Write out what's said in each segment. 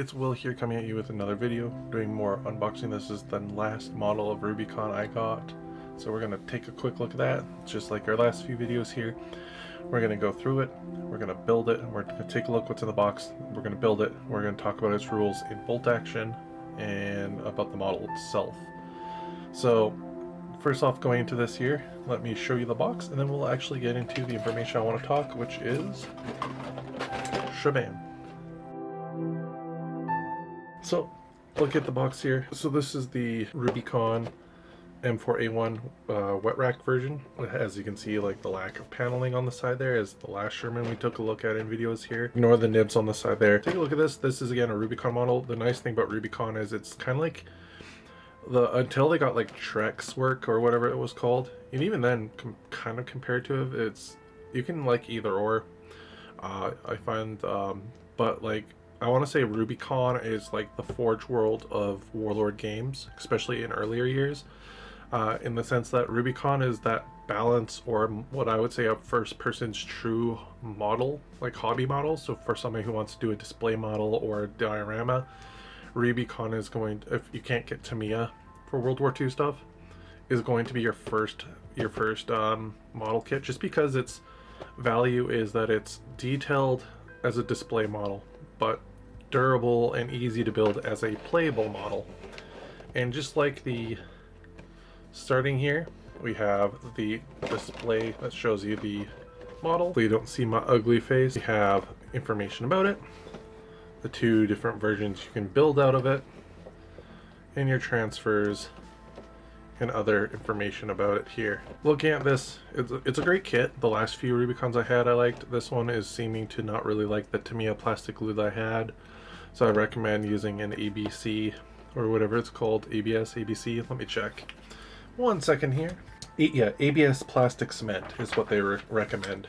It's Will here, coming at you with another video, doing more unboxing. This is the last model of Rubicon I got, so we're going to take a quick look at that. Just like our last few videos here, we're going to go through it, we're going to build it, we're going to take a look what's in the box, we're going to build it, we're going to talk about its rules in bolt action, and about the model itself. So first off, going into this here, let me show you the box, and then we'll actually get into the information I want to talk, which is shabam. So, look at the box here. So this is the Rubicon M4A1 wet rack version. As you can see, like the lack of paneling on the side there is the last Sherman we took a look at in videos here. Ignore the nibs on the side there. Take a look at this. This is again a Rubicon model. The nice thing about Rubicon is it's kind of like until they got like Trex work or whatever it was called, and even then kind of compared to it, it's you can like either or. I find but like I want to say Rubicon is like the Forge world of Warlord games, especially in earlier years, in the sense that Rubicon is that balance, or what I would say a first person's true model, like hobby model. So for somebody who wants to do a display model or a diorama, Rubicon is going to, if you can't get Tamiya for World War II stuff, is going to be your first model kit, just because its value is that it's detailed as a display model, but durable and easy to build as a playable model. And just like the starting here, we have the display that shows you the model, so you don't see my ugly face. We have information about it, the two different versions you can build out of it, and your transfers and other information about it here. Looking at this, it's a great kit. The last few Rubicons I had I liked. This one is seeming to not really like the Tamiya plastic glue that I had, so I recommend using an ABC or whatever it's called, ABC. Let me check. 1 second here. Yeah, ABS plastic cement is what they recommend.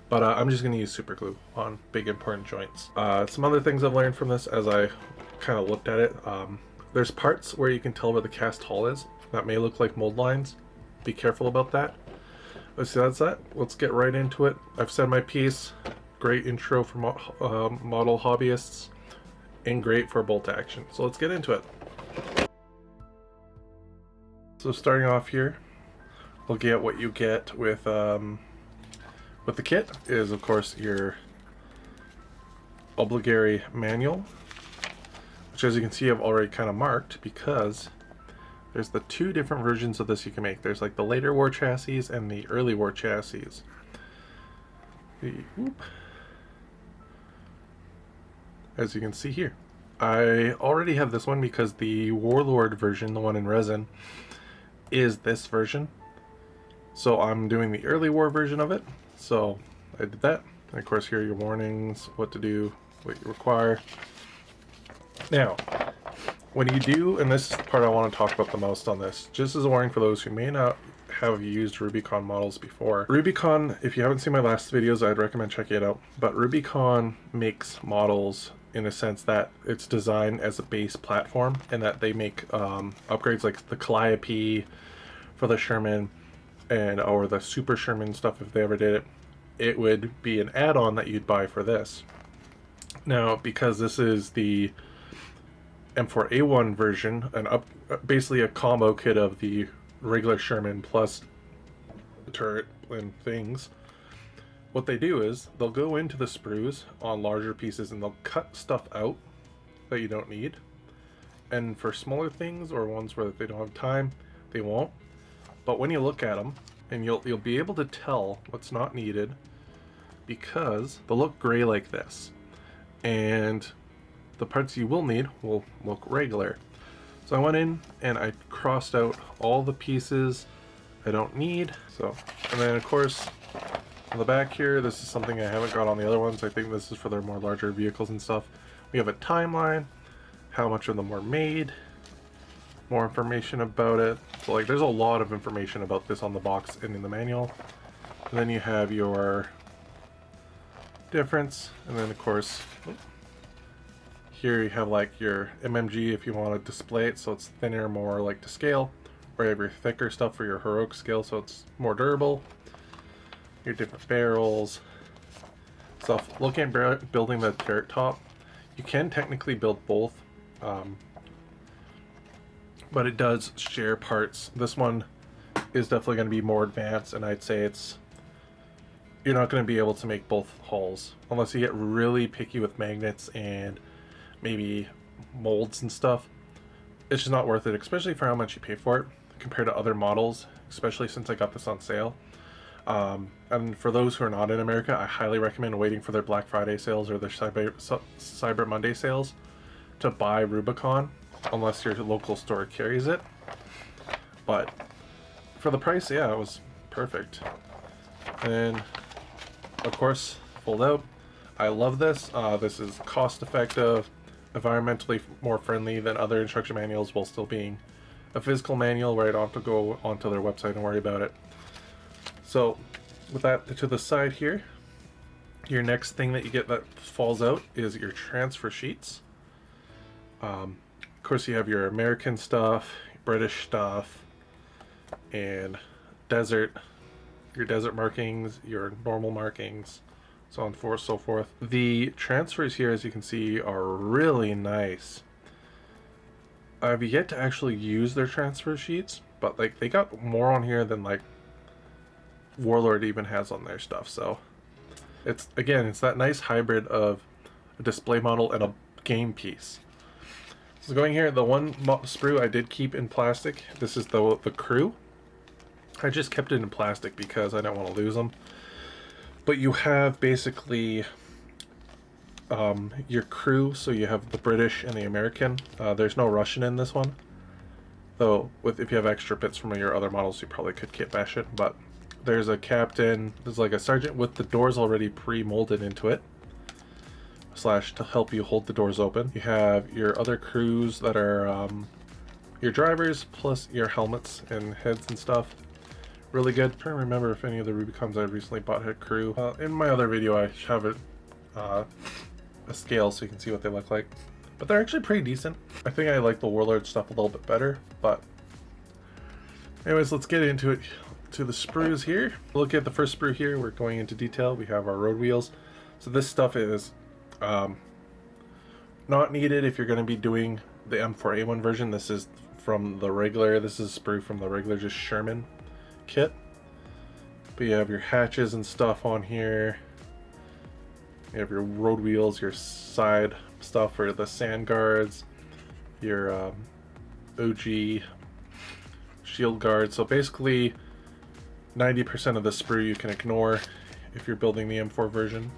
But I'm just going to use super glue on big important joints. Some other things I've learned from this as I kind of looked at it. There's parts where you can tell where the cast hull is. That may look like mold lines. Be careful about that. Let's see, that's that. Let's get right into it. I've said my piece. Great intro for model hobbyists, and great for bolt action. So let's get into it. So starting off here, looking at what you get with the kit is, of course, your obligatory manual, which, as you can see, I've already kind of marked because there's the two different versions of this you can make. There's like the later war chassis and the early war chassis. As you can see here, I already have this one because the Warlord version, the one in resin, is this version. So I'm doing the early war version of it. So I did that. And of course, here are your warnings, what to do, what you require. Now, when you do, and this is the part I want to talk about the most on this, just as a warning for those who may not have used Rubicon models before. Rubicon, if you haven't seen my last videos, I'd recommend checking it out. But Rubicon makes models in a sense that it's designed as a base platform, and that they make upgrades like the Calliope for the Sherman, and or the Super Sherman stuff if they ever did it. It would be an add-on that you'd buy for this. Now, because this is the M4A1 version, basically a combo kit of the regular Sherman plus the turret and things, what they do is they'll go into the sprues on larger pieces and they'll cut stuff out that you don't need, and for smaller things or ones where they don't have time, they won't. But when you look at them, and you'll be able to tell what's not needed, because they'll look gray like this, and the parts you will need will look regular. So I went in and I crossed out all the pieces I don't need. So, and then of course on the back here, this is something I haven't got on the other ones. I think this is for their more larger vehicles and stuff. We have a timeline, how much of them were made, more information about it. So like there's a lot of information about this on the box and in the manual. And then you have your difference, and then of course here you have like your MMG if you want to display it so it's thinner, more like to scale, or you have your thicker stuff for your heroic scale so it's more durable. Your different barrels. So looking at building the turret top, you You can technically build both, but it does share parts. This one is definitely going to be more advanced, and I'd say you're not going to be able to make both hulls unless you get really picky with magnets and maybe molds and stuff. It's just not worth it, especially for how much you pay for it compared to other models, especially since I got this on sale. And for those who are not in America, I highly recommend waiting for their Black Friday sales or their Cyber Monday sales to buy Rubicon, unless your local store carries it. But for the price, yeah, it was perfect. And of course, fold out. I love this. This is cost effective, environmentally more friendly than other instruction manuals, while still being a physical manual where I don't have to go onto their website and worry about it. So with that to the side here, your next thing that you get that falls out is your transfer sheets. Of course, you have your American stuff, British stuff, and your desert markings, your normal markings, so on and so forth. The transfers here, as you can see, are really nice. I've yet to actually use their transfer sheets, but like they got more on here than like Warlord even has on their stuff. So it's that nice hybrid of a display model and a game piece. So going here, the one sprue I did keep in plastic. This is the crew. I just kept it in plastic because I don't want to lose them. But you have basically your crew, so you have the British and the American. There's no Russian in this one, though. If you have extra bits from your other models, you probably could kit bash it. But there's a captain. There's like a sergeant with the doors already pre-molded into it, / to help you hold the doors open. You have your other crews that are your drivers plus your helmets and heads and stuff. Really good. I'm trying to remember if any of the Rubicons I recently bought had crew. In my other video, I have it a scale so you can see what they look like. But they're actually pretty decent. I think I like the Warlord stuff a little bit better. But anyways, let's get into it. To the sprues here. Look at the first sprue here. We're going into detail. We have our road wheels. So this stuff is not needed if you're going to be doing the M4A1 version. This is from the regular. This is sprue from the regular, just Sherman kit. But you have your hatches and stuff on here. You have your road wheels, your side stuff for the sand guards, your OG shield guard. So basically 90% of the sprue you can ignore if you're building the M4 version.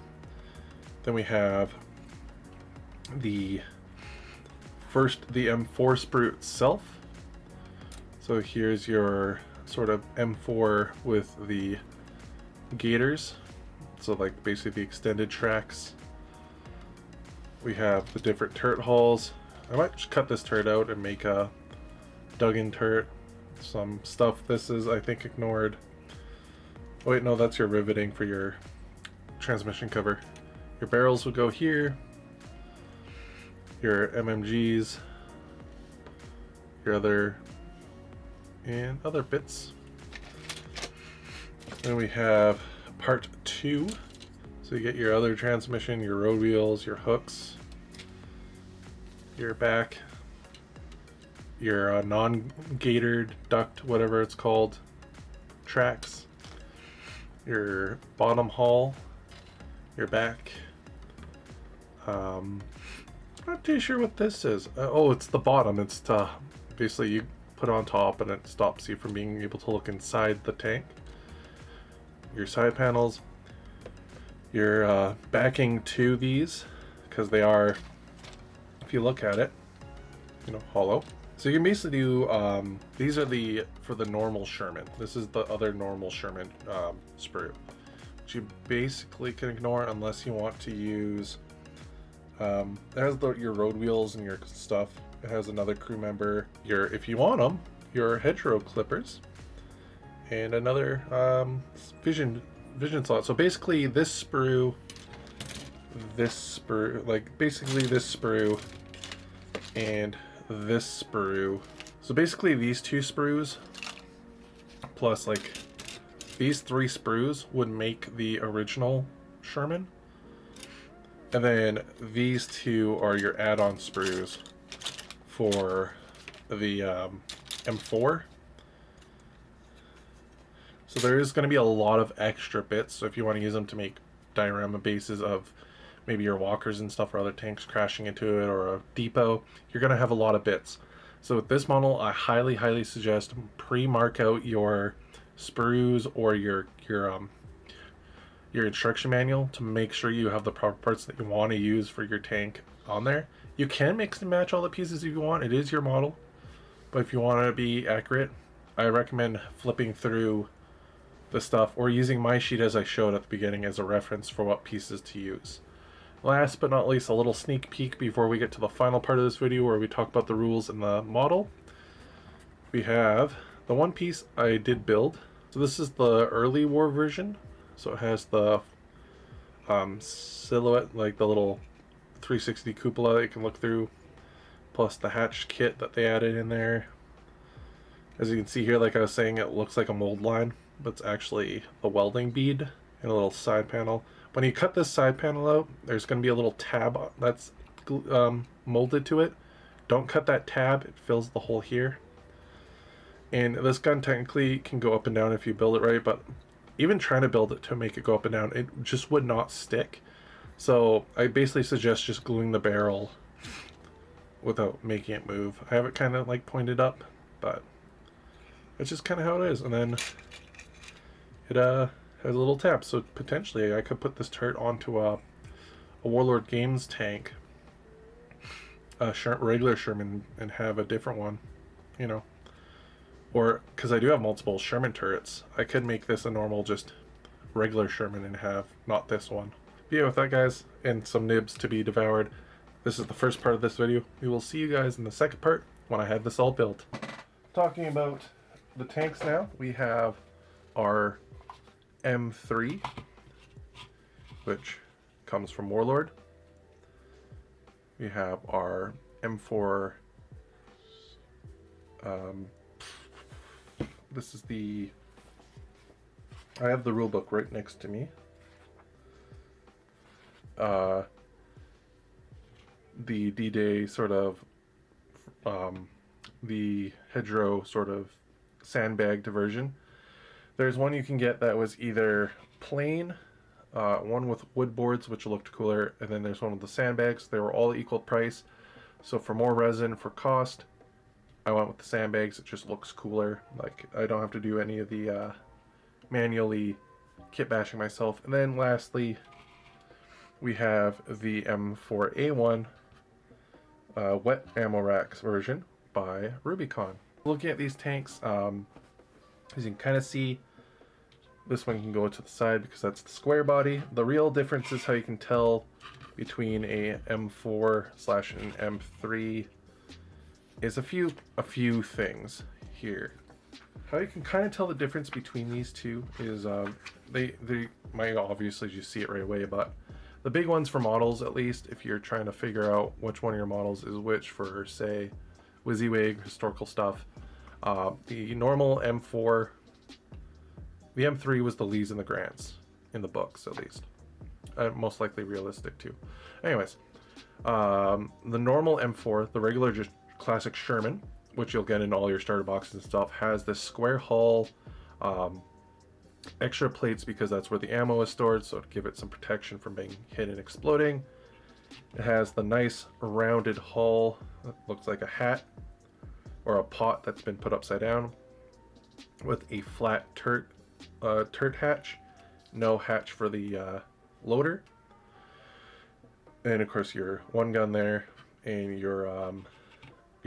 Then we have the M4 sprue itself. So here's your sort of M4 with the gators, so like basically the extended tracks. We have the different turret hulls. I might just cut this turret out and make a dug-in turret. Some stuff this is, I think, ignored. Oh wait, no, that's your riveting for your transmission cover. Your barrels would go here. Your MMGs, your other bits. Then we have part 2. So you get your other transmission, your road wheels, your hooks, your back, your non-gatored duct, whatever it's called, tracks, your bottom hull, your back. Not too sure what this is. Oh, it's the bottom. It's to basically you put it on top and it stops you from being able to look inside the tank. Your side panels, your backing to these, because they are, if you look at it, hollow. So you can basically do, these are for the normal Sherman. This is the other normal Sherman sprue, which you basically can ignore unless you want to use, it has your road wheels and your stuff. It has another crew member, if you want them, your hedgerow clippers, and another vision slot. So basically this sprue, like basically this sprue, and this sprue. So basically these two sprues plus like these 3 sprues would make the original Sherman. And then these two are your add-on sprues for the M4. So there is going to be a lot of extra bits. So if you want to use them to make diorama bases of maybe your walkers and stuff or other tanks crashing into it or a depot, you're going to have a lot of bits. So with this model, I highly suggest pre-mark out your sprues or your instruction manual to make sure you have the proper parts that you want to use for your tank on there. You can mix and match all the pieces if you want. It is your model. But if you want to be accurate, I recommend flipping through the stuff or using my sheet as I showed at the beginning as a reference for what pieces to use. Last but not least, a little sneak peek before we get to the final part of this video where we talk about the rules and the model. We have the one piece I did build. So this is the early war version. So it has the silhouette, like the little 360 cupola that you can look through, plus the hatch kit that they added in there. As you can see here, like I was saying, it looks like a mold line, but it's actually a welding bead and a little side panel. When you cut this side panel out, there's going to be a little tab that's molded to it. Don't cut that tab, it fills the hole here. And this gun technically can go up and down if you build it right, but even trying to build it to make it go up and down, it just would not stick. So I basically suggest just gluing the barrel without making it move. I have it kind of like pointed up, but it's just kind of how it is. And then it has a little tab, so potentially I could put this turret onto a Warlord Games tank, a regular Sherman, and have a different one, you know. Or, because I do have multiple Sherman turrets, I could make this a normal, just regular Sherman and have not this one. But yeah, with that, guys, and some nibs to be devoured, this is the first part of this video. We will see you guys in the second part when I have this all built. Talking about the tanks now, we have our M3, which comes from Warlord. We have our M4. This is the. I have the rule book right next to me. The D-Day sort of, the hedgerow sort of sandbagged version. There's one you can get that was either plain, one with wood boards, which looked cooler, and then there's one with the sandbags. They were all equal price. So for more resin, for cost, I went with the sandbags. It just looks cooler. Like, I don't have to do any of the manually kit bashing myself. And then lastly, we have the M4A1 wet ammo racks version by Rubicon. Looking at these tanks, as you can kind of see, this one can go to the side because that's the square body. The real difference is how you can tell between a M4/an M3 is a few things here. How you can kind of tell the difference between these two is they might obviously just see it right away, but the big ones for models, at least if you're trying to figure out which one of your models is which for, say, WYSIWYG historical stuff, the normal M4, the M3 was the Lees and the Grants in the books, at least. Most likely realistic too. Anyways, the normal M4, the regular just classic Sherman, which you'll get in all your starter boxes and stuff, has this square hull, extra plates because that's where the ammo is stored, so to give it some protection from being hit and exploding. It has the nice rounded hull that looks like a hat or a pot that's been put upside down with a flat turret hatch, no hatch for the loader, and of course your one gun there and your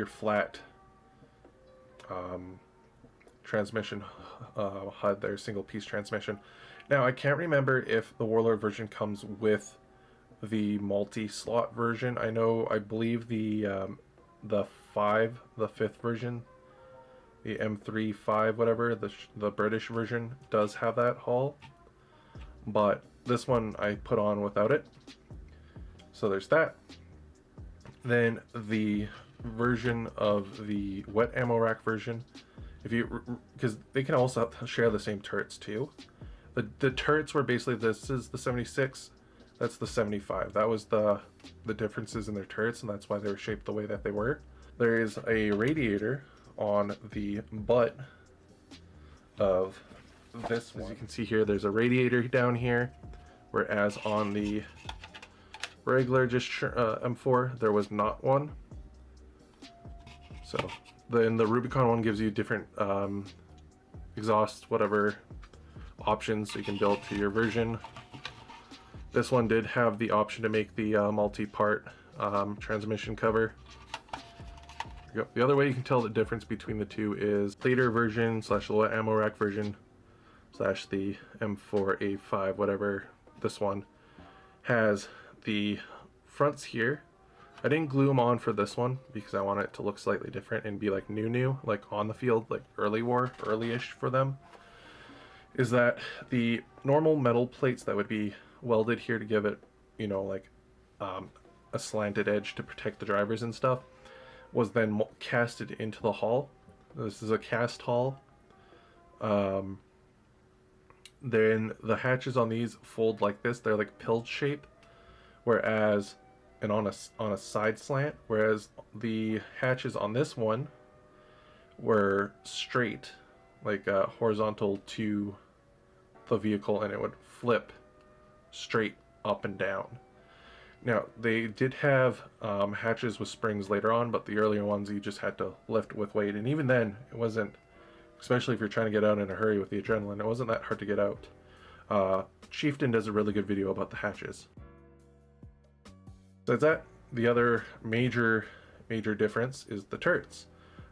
flat transmission HUD there, single piece transmission. Now I can't remember if the Warlord version comes with the multi-slot version. I believe the fifth version, the M3-5 whatever, the British version does have that hull, but this one I put on without it. So there's that. Then the version of the wet ammo rack version, because they can also share the same turrets too. The turrets were basically, this is the 76 That's the 75. That was the differences in their turrets, and that's why they were shaped the way that they were. There is a radiator on the butt of this one. As you can see here, there's a radiator down here, whereas on the regular just M4 there was not one. So then the Rubicon one gives you different exhaust whatever options, so you can build to your version. This one did have the option to make the multi-part transmission cover. The other way you can tell the difference between the two is later version slash low ammo rack version slash the M4A1 whatever, this one has the fronts here. I didn't glue them on for this one because I want it to look slightly different and be like new, like on the field, like early war, early-ish for them. Is that the normal metal plates that would be welded here to give it, you know, like a slanted edge to protect the drivers and stuff, was then casted into the hull. This is a cast hull. Then the hatches on these fold like this. They're like pilled shape, whereas and on a side slant, whereas the hatches on this one were straight, like horizontal to the vehicle, and it would flip straight up and down. Now they did have hatches with springs later on, but the earlier ones you just had to lift with weight, and even then it wasn't, especially if you're trying to get out in a hurry with the adrenaline, it wasn't that hard to get out. Chieftain does a really good video about the hatches. Besides that, the other major difference is the turrets.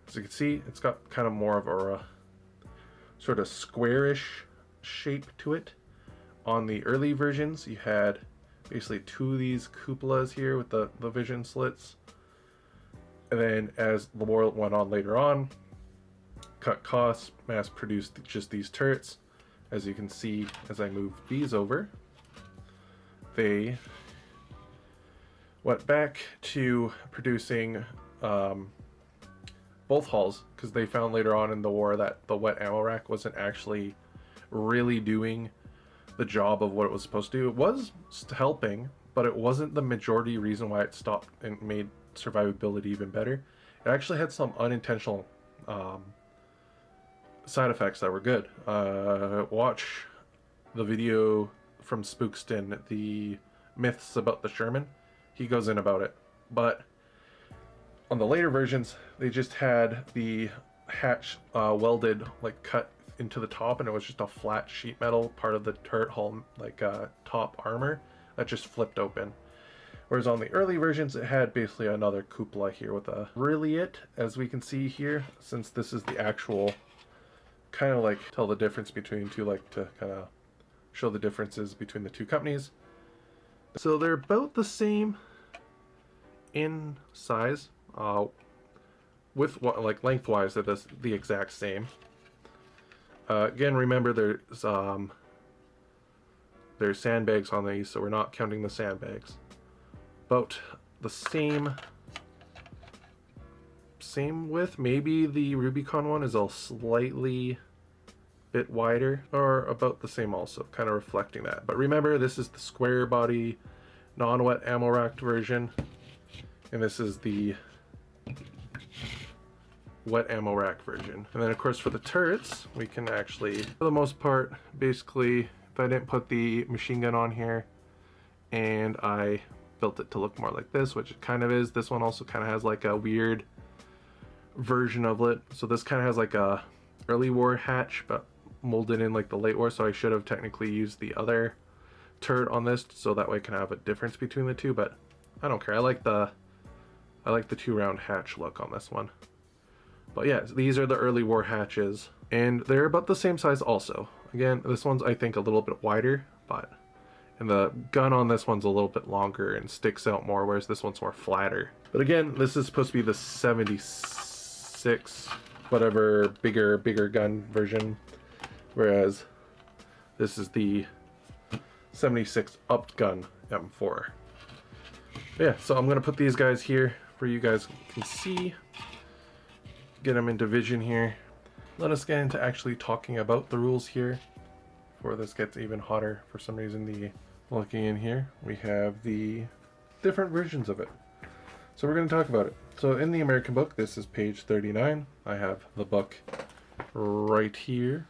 As you can see, it's got kind of more of a sort of squarish shape to it. On the early versions, you had basically two of these cupolas here with the vision slits. And then as the war went on later on, cut costs, mass produced just these turrets. As you can see, as I move these over, they went back to producing both hulls, because they found later on in the war that the wet ammo rack wasn't actually really doing the job of what it was supposed to do. It was helping, but it wasn't the majority reason why it stopped and made survivability even better. It actually had some unintentional side effects that were good. Watch the video from Spookston, the myths about the Sherman. He goes in about it. But on the later versions, they just had the hatch welded, like cut into the top, and it was just a flat sheet metal part of the turret hull, like top armor that just flipped open. Whereas on the early versions, it had basically another cupola here with a really as we can see here, since this is the actual kind of like tell the difference between two, like to kind of show the differences between the two companies. So they're about the same in size, with what, like lengthwise, they're the exact same. Again, remember there's sandbags on these, so we're not counting the sandbags. About the same width. Maybe the Rubicon one is a slightly bit wider, or about the same also, kind of reflecting that. But remember, this is the square body non-wet ammo racked version, and this is the wet ammo rack version. And then of course for the turrets, we can actually, for the most part, basically, if I didn't put the machine gun on here and I built it to look more like this, which it kind of is, this one also kind of has like a weird version of it. So this kind of has like a early war hatch, but molded in like the late war, so I should have technically used the other turret on this, so that way I can have a difference between the two, but I don't care. I like the two round hatch look on this one. But yeah, these are the early war hatches, and they're about the same size also. Again, this one's I think a little bit wider, and the gun on this one's a little bit longer and sticks out more, whereas this one's more flatter. But again, this is supposed to be the 76 whatever bigger gun version, whereas this is the 76 upped gun M4. Yeah, so I'm gonna put these guys here for you guys can see, get them into vision here. Let us get into actually talking about the rules here before this gets even hotter. For some reason the Looking in here, we have the different versions of it. So we're going to talk about it. So in the American book, this is page 39. I have the book right here.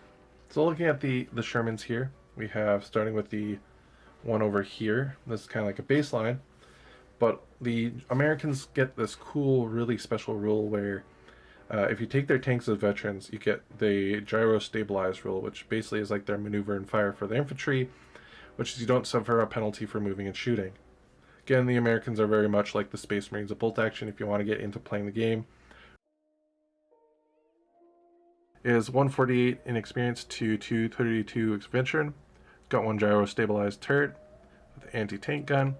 So looking at the Shermans here, we have, starting with the one over here, this is kind of like a baseline, but the Americans get this cool, really special rule where if you take their tanks as veterans, you get the gyro stabilized rule, which basically is like their maneuver and fire for the infantry, which is you don't suffer a penalty for moving and shooting. Again, the Americans are very much like the Space Marines of bolt action if you want to get into playing the game. Is 148 in experience to 232 veteran. Got one gyro stabilized turret with anti-tank gun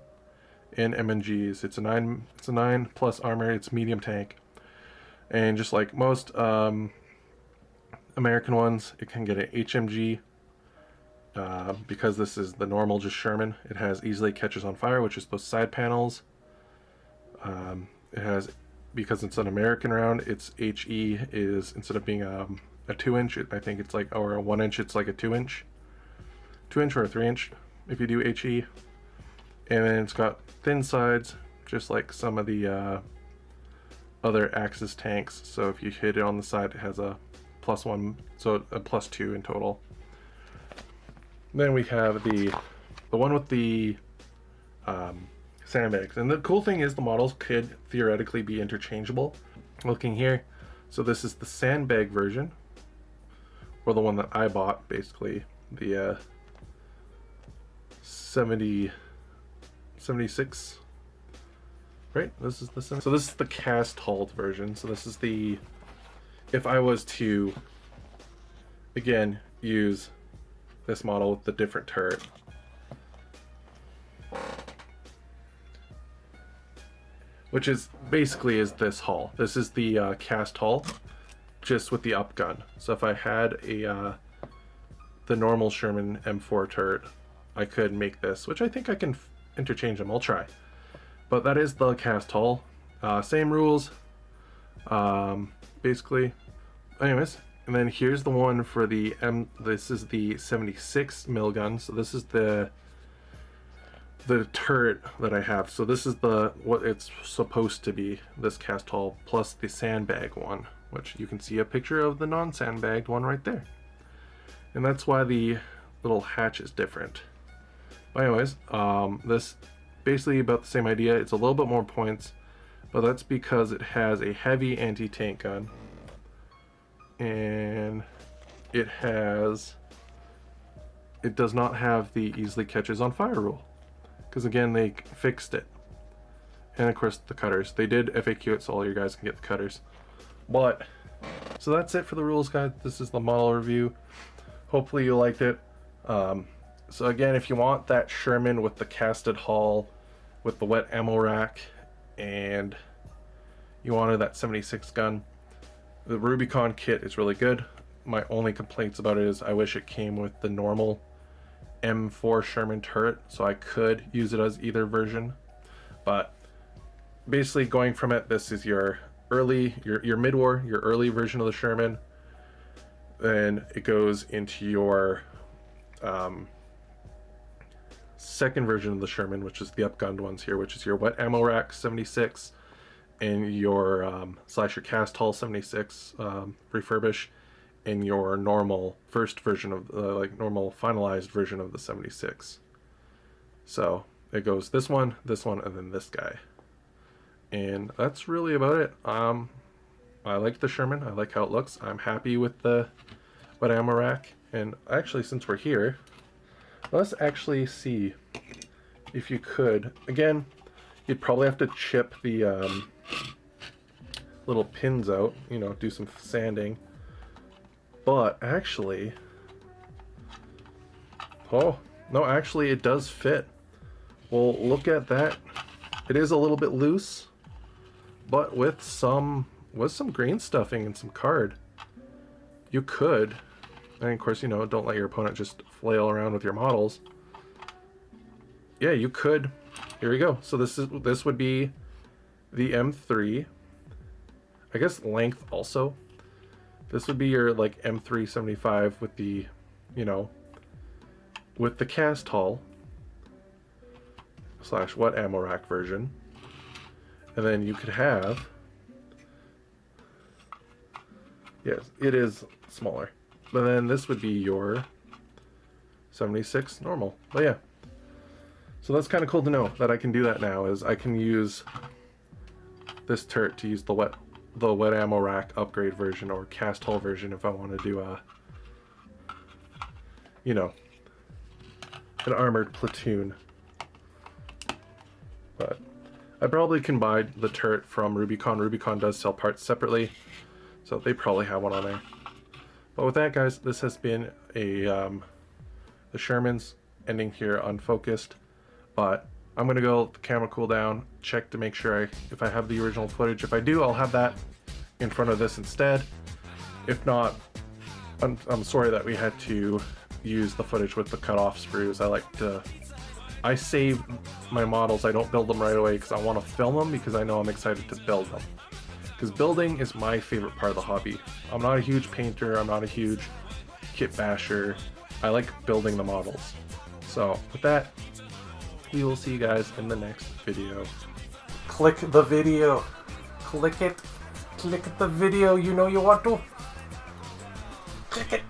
and MNGs. It's a 9 plus armor. It's medium tank, and just like most American ones, it can get an HMG. Because this is the normal just Sherman, it has easily catches on fire, which is those side panels. It has, because it's an American round, its HE is, instead of being a 2-inch, I think it's like, or a 1-inch, it's like a 2-inch. 2-inch or a 3-inch if you do HE. And then it's got thin sides, just like some of the other Axis tanks. So if you hit it on the side, it has a +1, so a +2 in total. Then we have the one with the sandbags. And the cool thing is the models could theoretically be interchangeable. Looking here, so this is the sandbag version, or the one that I bought, basically, the 76, right? This is the so this is the cast hulled version. So this is the, if I was to, again, use this model with the different turret. Which is basically is this hull. This is the cast hull, just with the up gun. So if I had a the normal Sherman M4 turret, I could make this, which I think I can interchange them. I'll try. But that is the cast hull. Same rules, basically. Anyways. And then here's the one for the this is the 76 mil gun. So this is the turret that I have. So this is the what it's supposed to be, this cast hull, plus the sandbag one, which you can see a picture of the non-sandbagged one right there. And that's why the little hatch is different. But anyways, this basically about the same idea. It's a little bit more points, but that's because it has a heavy anti-tank gun. And it does not have the easily catches on fire rule, because again they fixed it. And of course the cutters, they did FAQ it so all your guys can get the cutters. But so that's it for the rules guide. This is the model review. Hopefully you liked it. So again, if you want that Sherman with the casted hull with the wet ammo rack, and you wanted that 76 gun, the Rubicon kit is really good. My only complaints about it is I wish it came with the normal M4 Sherman turret, so I could use it as either version. But basically going from it, this is your early, your mid-war, your early version of the Sherman. Then it goes into your second version of the Sherman, which is the upgunned ones here, which is your wet ammo rack 76. And your slash your cast hull 76 refurbish, and your normal first version of like normal finalized version of the 76. So it goes this one, and then this guy, and that's really about it. I like the Sherman. I like how it looks. I'm happy with the wet ammo rack. And actually, since we're here, let's actually see if you could. Again, you'd probably have to chip the little pins out, you know, do some sanding. But actually, oh no, actually it does fit. Well, look at that. It is a little bit loose, but with some green stuffing and some card, you could. And of course, you know, don't let your opponent just flail around with your models. Yeah, you could. Here we go. So this would be the M3. I guess length also. This would be your like M375 with the, you know, with the cast hull. / wet ammo rack version. And then you could have, yes, it is smaller. But then this would be your 76 normal. But yeah. So that's kind of cool to know that I can do that now, is I can use this turret to use the wet ammo rack upgrade version or cast hull version if I want to do a, you know, an armored platoon. But I probably can buy the turret from Rubicon. Rubicon does sell parts separately, so they probably have one on there. But with that, guys, this has been a the Sherman's, ending here unfocused. But I'm gonna go let the camera cool down, check to make sure if I have the original footage. If I do, I'll have that in front of this instead. If not, I'm sorry that we had to use the footage with the cutoff screws. I save my models. I don't build them right away because I want to film them, because I know I'm excited to build them. Because building is my favorite part of the hobby. I'm not a huge painter. I'm not a huge kit basher. I like building the models. So with that, we will see you guys in the next video. Click the video. Click it. Click the video. You know you want to. Click it.